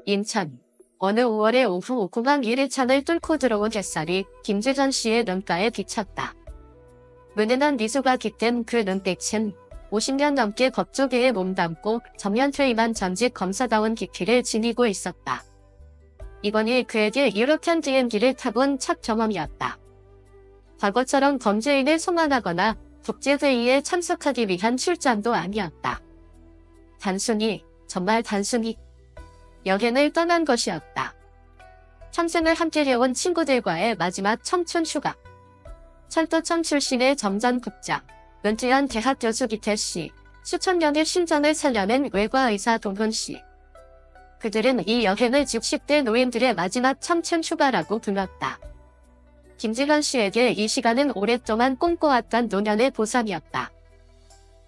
인천. 어느 5월의 오후 공항 1일차를 뚫고 들어온 햇살이 김재선 씨의 눈가에 비쳤다. 은은한 미소가 깃든 그 눈빛은 50년 넘게 법조계에 몸담고 정면 퇴임한 전직 검사다운 깊이를 지니고 있었다. 이번이 그에게 유로피안 DM기를 타본 첫 경험이었다. 과거처럼 범죄인을 소환하거나 국제회의에 참석하기 위한 출장도 아니었다. 정말 단순히 여행을 떠난 것이었다. 평생을 함께 해온 친구들과의 마지막 청춘 휴가. 철도청 출신의 정전국장, 은퇴한 대학 교수 기태씨, 수천 명의 심장을 살려낸 외과의사 동훈씨. 그들은 이 여행을 60대 노인들의 마지막 청춘 휴가라고 불렀다. 김재선 씨에게 이 시간은 오랫동안 꿈꿔왔던 노년의 보상이었다.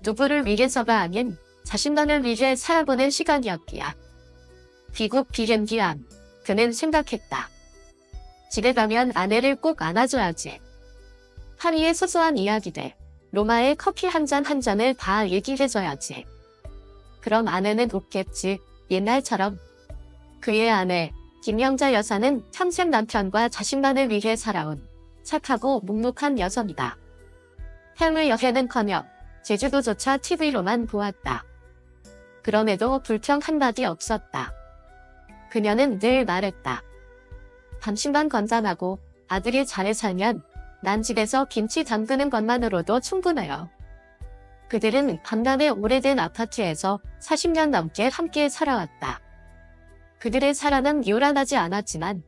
누구를 위해서가 아닌 자신만을 위해 살아보는 시간이었기야. 귀국 비행기 안, 그는 생각했다. 집에 가면 아내를 꼭 안아줘야지. 파리의 소소한 이야기들, 로마의 커피 한 잔을 다 얘기해줘야지. 그럼 아내는 웃겠지, 옛날처럼. 그의 아내, 김영자 여사는 평생 남편과 자신만을 위해 살아온 착하고 묵묵한 여성이다. 해외여행은커녕 제주도조차 TV로만 보았다. 그럼에도 불평 한마디 없었다. 그녀는 늘 말했다. 당신만 건강하고 아들이 잘 살면 난 집에서 김치 담그는 것만으로도 충분해요. 그들은 강남의 오래된 아파트에서 40년 넘게 함께 살아왔다. 그들의 사랑은 요란하지 않았지만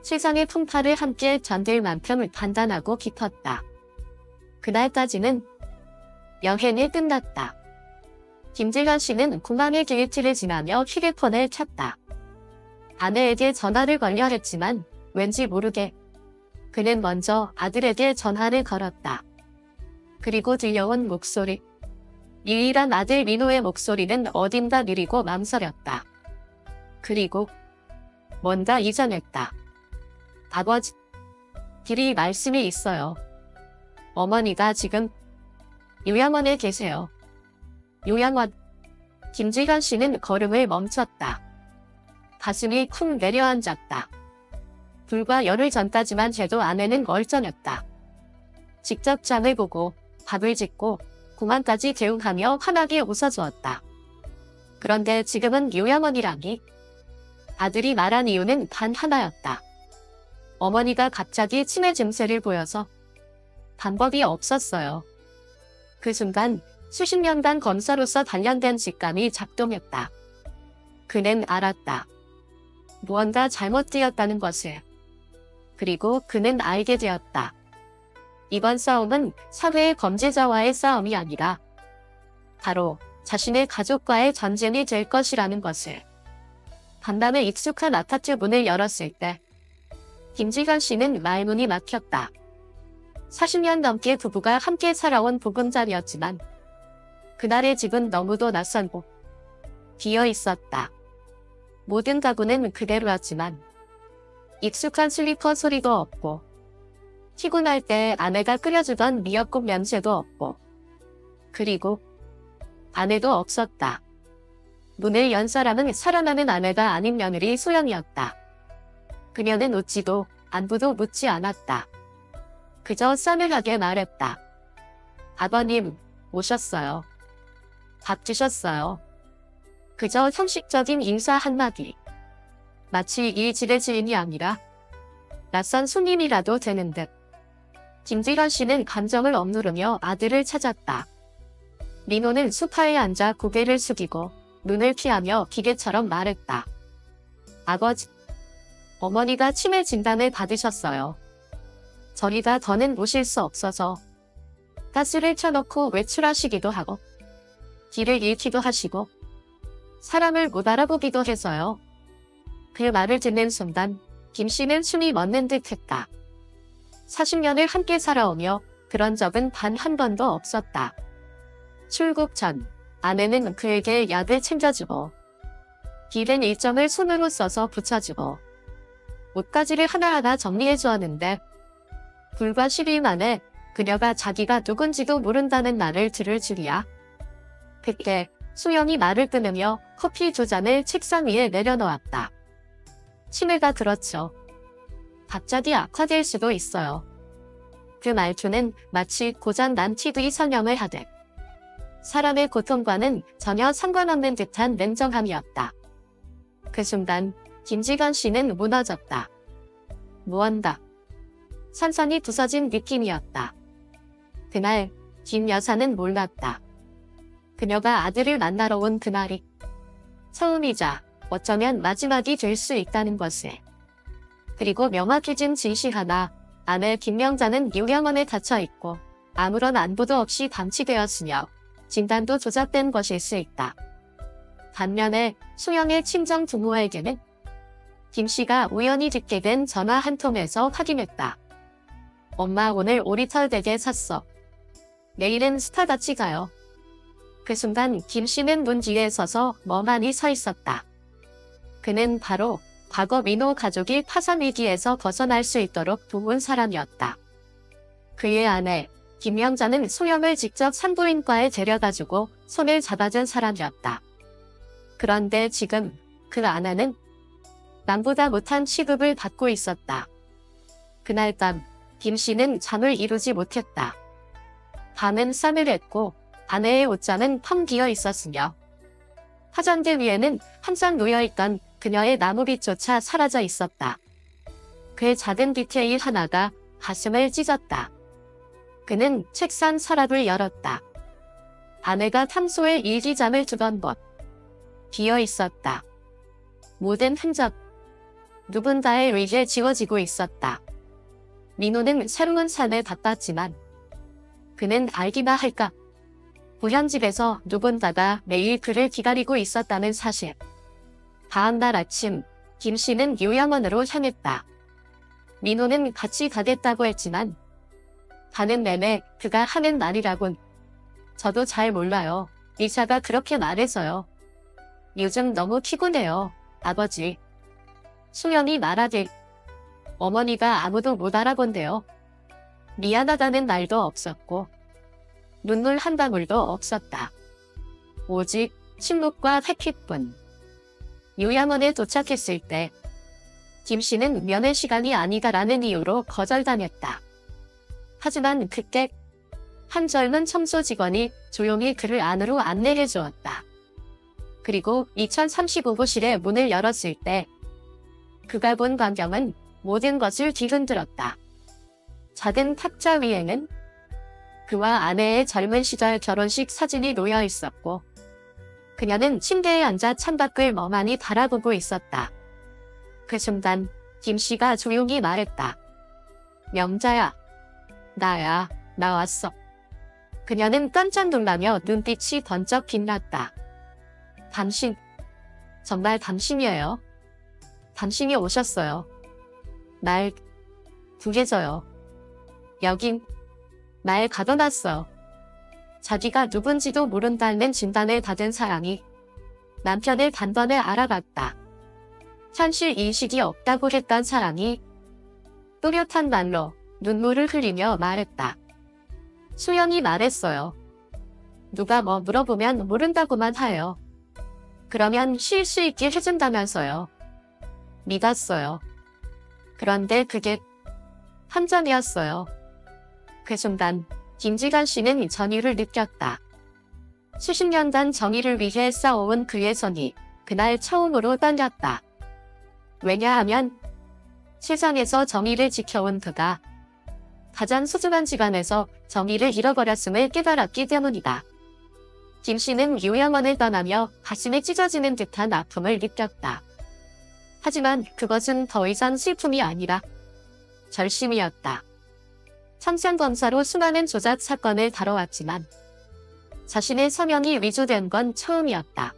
세상의 풍파를 함께 견딜 만큼 단단하고 깊었다. 그날까지는 여행이 끝났다. 김재선 씨는 공항의 게이트를 지나며 휴대폰을 찾다. 아내에게 전화를 걸려 했지만 왠지 모르게 그는 먼저 아들에게 전화를 걸었다. 그리고 들려온 목소리. 유일한 아들 민호의 목소리는 어딘가 느리고 망설였다. 그리고 뭔가 이상했다. 아버지, 길이 말씀이 있어요. 어머니가 지금 요양원에 계세요. 요양원. 김재선 씨는 걸음을 멈췄다. 가슴이 쿵 내려앉았다. 불과 열흘 전까지만 해도 아내는 멀쩡했다. 직접 장을 보고 밥을 짓고 공항까지 대응하며 환하게 웃어주었다. 그런데 지금은 요양원이라니? 아들이 말한 이유는 단 하나였다. 어머니가 갑자기 치매 증세를 보여서 방법이 없었어요. 그 순간 수십 년간 검사로서 단련된 직감이 작동했다. 그는 알았다. 무언가 잘못되었다는 것을. 그리고 그는 알게 되었다. 이번 싸움은 사회의 범죄자와의 싸움이 아니라 바로 자신의 가족과의 전쟁이 될 것이라는 것을. 강남의 익숙한 아파트 문을 열었을 때 김재선 씨는 말문이 막혔다. 40년 넘게 부부가 함께 살아온 보금자리였지만 그날의 집은 너무도 낯설고 비어 있었다. 모든 가구는 그대로였지만 익숙한 슬리퍼 소리도 없고 피곤할 때 아내가 끓여주던 미역국 냄새도 없고 그리고 아내도 없었다. 문을 연 사람은 살아나는 아내가 아닌 며느리 소영이었다. 그녀는 웃지도 안부도 묻지 않았다. 그저 싸늘하게 말했다. 아버님, 오셨어요. 밥 드셨어요. 그저 형식적인 인사 한마디. 마치 이 집의 주인이 아니라 낯선 손님이라도 되는 듯. 김재선 씨는 감정을 억누르며 아들을 찾았다. 민호는 소파에 앉아 고개를 숙이고 눈을 피하며 기계처럼 말했다. 아버지, 어머니가 치매 진단을 받으셨어요. 저희가 더는 모실 수 없어서 가스를 켜놓고 외출하시기도 하고 길을 잃기도 하시고 사람을 못 알아보기도 해서요. 그 말을 듣는 순간 김 씨는 숨이 멎는 듯 했다. 40년을 함께 살아오며 그런 적은 단 한 번도 없었다. 출국 전 아내는 그에게 약을 챙겨주고 기른 일정을 손으로 써서 붙여주고 옷가지를 하나하나 정리해 주었는데 불과 10일 만에 그녀가 자기가 누군지도 모른다는 말을 들을 줄이야. 그때 수영이 말을 끊으며 커피 두 잔을 책상 위에 내려놓았다. 치매가 들었죠. 갑자기 악화될 수도 있어요. 그 말투는 마치 고장난 TV 설명을 하듯 사람의 고통과는 전혀 상관없는 듯한 냉정함이었다. 그 순간 김지건 씨는 무너졌다. 무언가 산산이 부서진 느낌이었다. 그날 김 여사는 몰랐다. 그녀가 아들을 만나러 온 그날이 처음이자 어쩌면 마지막이 될 수 있다는 것을. 그리고 명확해진 진실 하나, 아내 김명자는 요양원에 갇혀있고 아무런 안부도 없이 방치되었으며 진단도 조작된 것일 수 있다. 반면에 수영의 친정 부모에게는 김 씨가 우연히 듣게 된 전화 한 통에서 확인했다. 엄마 오늘 오리털 되게 샀어. 내일은 스타같이 가요. 그 순간 김 씨는 문 뒤에 서서 멍하니 서 있었다. 그는 바로 과거 민호 가족이 파산 위기에서 벗어날 수 있도록 도운 사람이었다. 그의 아내 김명자는 소영을 직접 산부인과에 데려다주고 손을 잡아준 사람이었다. 그런데 지금 그 아내는 남보다 못한 취급을 받고 있었다. 그날 밤 김 씨는 잠을 이루지 못했다. 밤은 싸늘했고 아내의 옷장은 텅 비어 있었으며 화장대 위에는 한장 놓여있던 그녀의 나무빗조차 사라져 있었다. 그 작은 디테일 하나가 가슴을 찢었다. 그는 책상 서랍을 열었다. 아내가 탐소에 일기장을 두던 곳. 비어 있었다. 모든 흔적. 누군가의 의지에 지워지고 있었다. 민호는 새로운 삶을 바빴지만 그는 알기나 할까? 부현집에서 누군가가 매일 그를 기다리고 있었다는 사실. 다음날 아침 김 씨는 요양원으로 향했다. 민호는 같이 가겠다고 했지만 가는 내내 그가 하는 말이라곤 저도 잘 몰라요. 의사가 그렇게 말해서요. 요즘 너무 피곤해요. 아버지. 수연이 말하길 어머니가 아무도 못 알아본대요. 미안하다는 말도 없었고 눈물 한 방울도 없었다. 오직 침묵과 회피뿐. 요양원에 도착했을 때 김 씨는 면회 시간이 아니다라는 이유로 거절당했다. 하지만 그때 한 젊은 청소 직원이 조용히 그를 안으로 안내해 주었다. 그리고 2035호실의 문을 열었을 때 그가 본 광경은 모든 것을 뒤흔들었다. 작은 탁자 위에는 그와 아내의 젊은 시절 결혼식 사진이 놓여 있었고 그녀는 침대에 앉아 창밖을 멍하니 바라보고 있었다. 그 순간 김 씨가 조용히 말했다. 명자야. 나야. 나 왔어. 그녀는 깜짝 놀라며 눈빛이 번쩍 빛났다. 당신. 정말 당신이에요. 당신이 오셨어요. 날 구해줘요. 여긴 날 가둬놨어. 자기가 누군지도 모른다는 진단을 받은 사람이 남편을 단번에 알아봤다. 현실 인식이 없다고 했던 사람이 또렷한 말로 눈물을 흘리며 말했다. 수연이 말했어요. 누가 뭐 물어보면 모른다고만 해요. 그러면 쉴 수 있게 해준다면서요. 믿었어요. 그런데 그게 함정이었어요. 그 순간 김지건 씨는 전율을 느꼈다. 수십 년간 정의를 위해 싸워온 그의 손이 그날 처음으로 떨렸다. 왜냐하면 세상에서 정의를 지켜온 그가 가장 소중한 집안에서 정의를 잃어버렸음을 깨달았기 때문이다. 김 씨는 요양원을 떠나며 가슴이 찢어지는 듯한 아픔을 느꼈다. 하지만 그것은 더 이상 슬픔이 아니라 절심이었다. 청산검사로 수많은 조작 사건을 다뤄왔지만 자신의 서명이 위조된 건 처음이었다.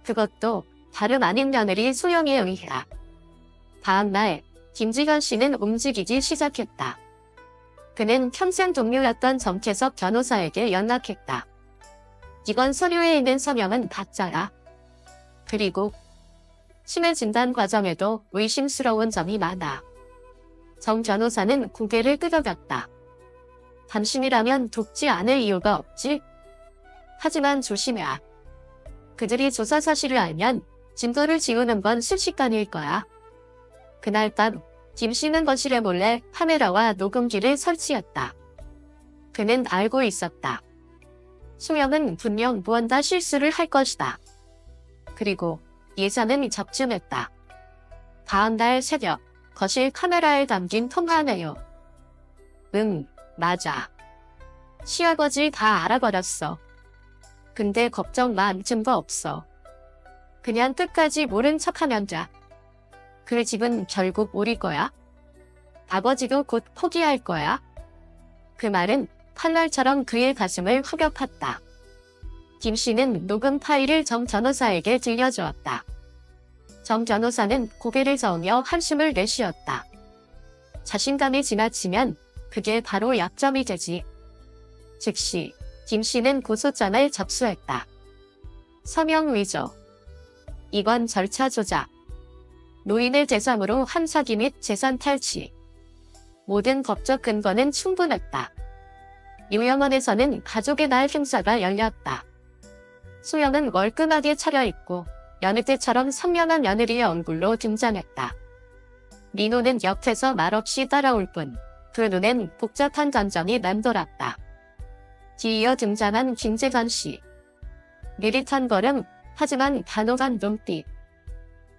그것도 다름 아닌 며느리 소영에 의해야. 다음날 김지건 씨는 움직이기 시작했다. 그는 평생 동료였던 정태석 변호사에게 연락했다. 이건 서류에 있는 서명은 가짜야. 그리고 치매 진단 과정에도 의심스러운 점이 많아. 정 변호사는 고개를 끄덕였다. 당신이라면 돕지 않을 이유가 없지? 하지만 조심해야. 그들이 조사 사실을 알면 증거를 지우는 건 순식간일 거야. 그날 밤 김씨는 거실에 몰래 카메라와 녹음기를 설치했다. 그는 알고 있었다. 소영은 분명 무언가 실수를 할 것이다. 그리고 예산은 적중했다. 다음날 새벽 거실 카메라에 담긴 통화 내용. 응, 맞아. 시아버지 다 알아버렸어. 근데 걱정 마, 증거 없어. 그냥 끝까지 모른 척하면 돼. 그 집은 결국 우리 거야. 아버지도 곧 포기할 거야. 그 말은 칼날처럼 그의 가슴을 후벼팠다. 김씨는 녹음 파일을 정 변호사에게 들려주었다. 정 변호사는 고개를 저으며 한숨을 내쉬었다. 자신감이 지나치면 그게 바로 약점이 되지. 즉시 김씨는 고소장을 접수했다. 서명 위조, 이건 절차 조작, 노인을 대상으로 한 사기 및 재산 탈취. 모든 법적 근거는 충분했다. 요양원에서는 가족의 날 행사가 열렸다. 소영은 멀끔하게 차려입고 여느 때처럼 선명한 며느리의 얼굴로 등장했다. 민호는 옆에서 말없이 따라올 뿐 그 눈엔 복잡한 감정이 맴돌았다. 뒤이어 등장한 김재관 씨. 느릿한 걸음, 하지만 단호한 눈빛.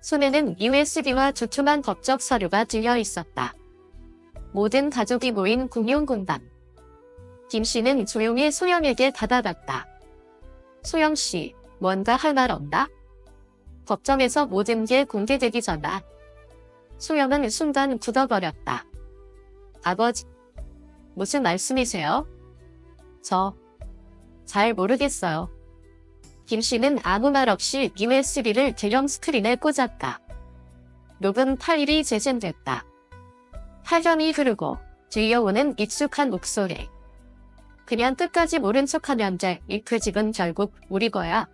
손에는 USB와 두툼한 법적 서류가 들려 있었다. 모든 가족이 모인 공용공방. 김씨는 조용히 소영에게 다가갔다. 소영씨, 뭔가 할 말 없나? 법정에서 모든 게 공개되기 전에. 소영은 순간 굳어버렸다. 아버지, 무슨 말씀이세요? 잘 모르겠어요. 김씨는 아무 말 없이 USB를 대형 스크린에 꽂았다. 녹음 파일이 재생됐다. 파편이 흐르고 들려오는 익숙한 목소리. 그냥 끝까지 모른 척하면 돼. 그 집은 결국 우리 거야.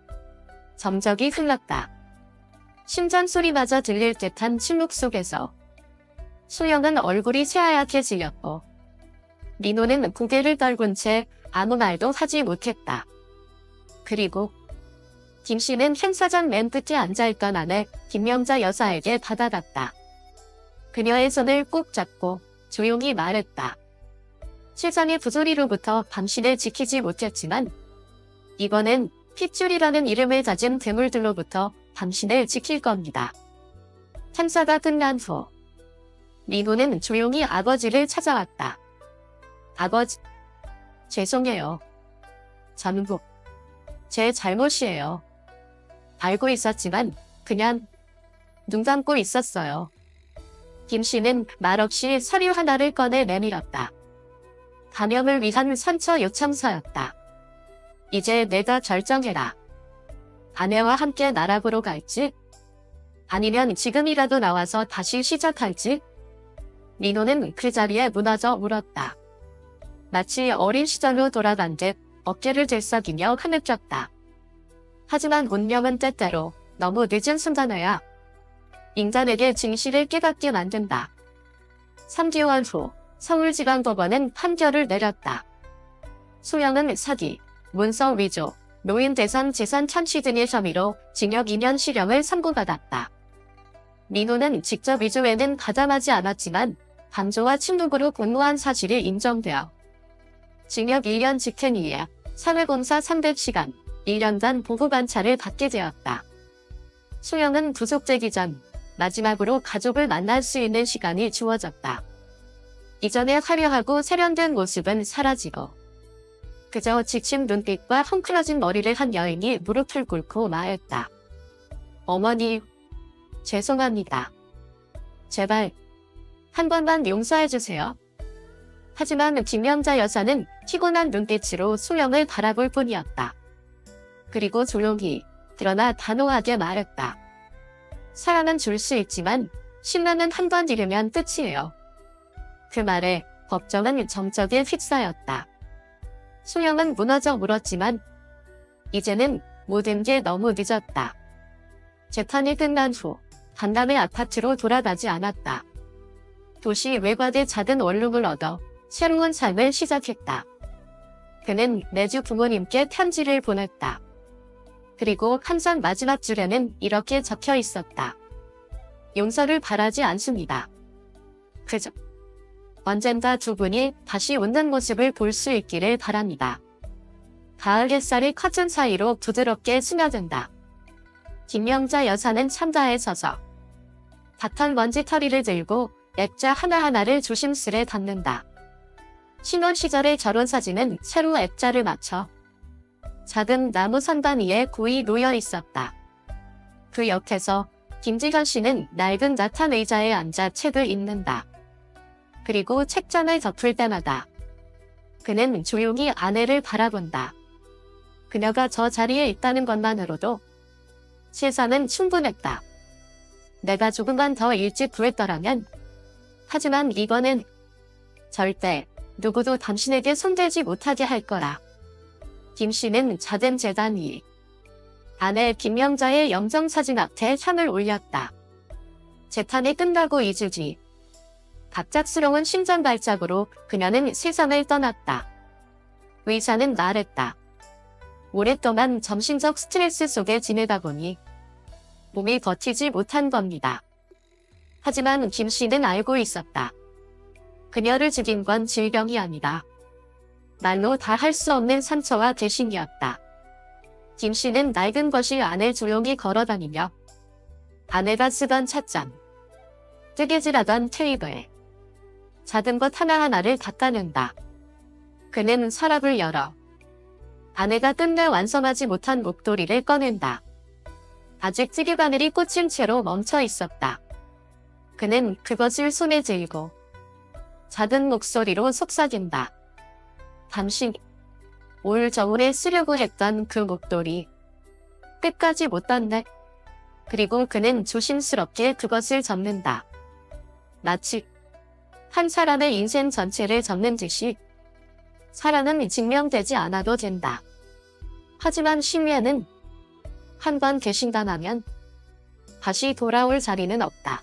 점적이 흘렀다. 심장 소리마저 들릴 듯한 침묵 속에서 소영은 얼굴이 새하얗게 질렸고 민호는 고개를 떨군 채 아무 말도 하지 못했다. 그리고 김씨는 행사장 맨 끝에 앉아있던 아내 김명자 여사에게 다가갔다. 그녀의 손을 꼭 잡고 조용히 말했다. 세상의 부조리로부터 당신을 지키지 못했지만 이번엔 핏줄이라는 이름을 가진 괴물들로부터 당신을 지킬 겁니다. 행사가 끝난 후 민호는 조용히 아버지를 찾아왔다. 아버지, 죄송해요. 전부 제 잘못이에요. 알고 있었지만 그냥 눈 감고 있었어요. 김씨는 말없이 서류 하나를 꺼내 내밀었다. 감염을 위한 선처 요청서였다. 이제 내가 결정해라. 아내와 함께 나락으로 갈지? 아니면 지금이라도 나와서 다시 시작할지? 민호는 그 자리에 무너져 울었다. 마치 어린 시절로 돌아간 듯 어깨를 들썩이며 흐느꼈다. 하지만 운명은 때때로 너무 늦은 순간에야 인간에게 진실을 깨닫게 만든다. 3개월 후 서울지방법원은 판결을 내렸다. 소영은 사기, 문서 위조, 노인 대상 재산 참취 등의 혐의로 징역 2년 실형을 선고받았다. 민호는 직접 위조에는 가담하지 않았지만 방조와 침묵으로 공모한 사실이 인정되어 징역 1년 직행이에 사회봉사 300시간, 1년간 보호관찰을 받게 되었다. 소영은 구속되기 전 마지막으로 가족을 만날 수 있는 시간이 주어졌다. 이전에 화려하고 세련된 모습은 사라지고 그저 지친 눈빛과 헝클어진 머리를 한 여인이 무릎을 꿇고 말했다. 어머니, 죄송합니다. 제발 한 번만 용서해주세요. 하지만 김명자 여사는 피곤한 눈빛으로 소영을 바라볼 뿐이었다. 그리고 조용히, 그러나 단호하게 말했다. 사랑은 줄 수 있지만 신랑은 한 번 잃으면 끝이에요. 그 말에 법정은 정적에 휩싸였다. 소영은 무너져 울었지만 이제는 모든 게 너무 늦었다. 재판이 끝난 후 강남의 아파트로 돌아가지 않았다. 도시 외곽의 작은 원룸을 얻어 새로운 삶을 시작했다. 그는 매주 부모님께 편지를 보냈다. 그리고 한 장 마지막 줄에는 이렇게 적혀 있었다. 용서를 바라지 않습니다. 그저 언젠가 두 분이 다시 웃는 모습을 볼 수 있기를 바랍니다. 가을 햇살이 커튼 사이로 부드럽게 스며든다. 김명자 여사는 창가에 서서 닿던 먼지 털이를 들고 액자 하나하나를 조심스레 닫는다. 신혼 시절의 결혼사진은 새로 액자를 맞춰 작은 나무 선반 위에 고이 놓여 있었다. 그 옆에서 김지현 씨는 낡은 나탄 의자에 앉아 책을 읽는다. 그리고 책장을 덮을 때마다 그는 조용히 아내를 바라본다. 그녀가 저 자리에 있다는 것만으로도 세상은 충분했다. 내가 조금만 더 일찍 구했더라면. 하지만 이번엔 절대 누구도 당신에게 손대지 못하게 할 거라. 김 씨는 작은 재단 위 아내 김명자의 영정사진 앞에 향을 올렸다. 재탄이 끝나고 2주 뒤 갑작스러운 심장 발작으로 그녀는 세상을 떠났다. 의사는 말했다. 오랫동안 정신적 스트레스 속에 지내다 보니 몸이 버티지 못한 겁니다. 하지만 김 씨는 알고 있었다. 그녀를 죽인 건 질병이 아니다. 말로 다 할 수 없는 상처와 대신이었다. 김 씨는 낡은 것이 안에 조용히 걸어다니며 아내가 쓰던 찻잔, 뜨개질하던 테이블, 작은 것 하나하나를 닦아낸다. 그는 서랍을 열어 아내가 끝내 완성하지 못한 목도리를 꺼낸다. 아직 찌개바늘이 꽂힌 채로 멈춰 있었다. 그는 그것을 손에 들고 작은 목소리로 속삭인다. 당신 올 겨울에 쓰려고 했던 그 목도리 끝까지 못 땄네. 그리고 그는 조심스럽게 그것을 접는다. 마치 한 사람의 인생 전체를 접는 듯이. 사랑은 증명되지 않아도 된다. 하지만 신뢰는 한 번 개신당하면 다시 돌아올 자리는 없다.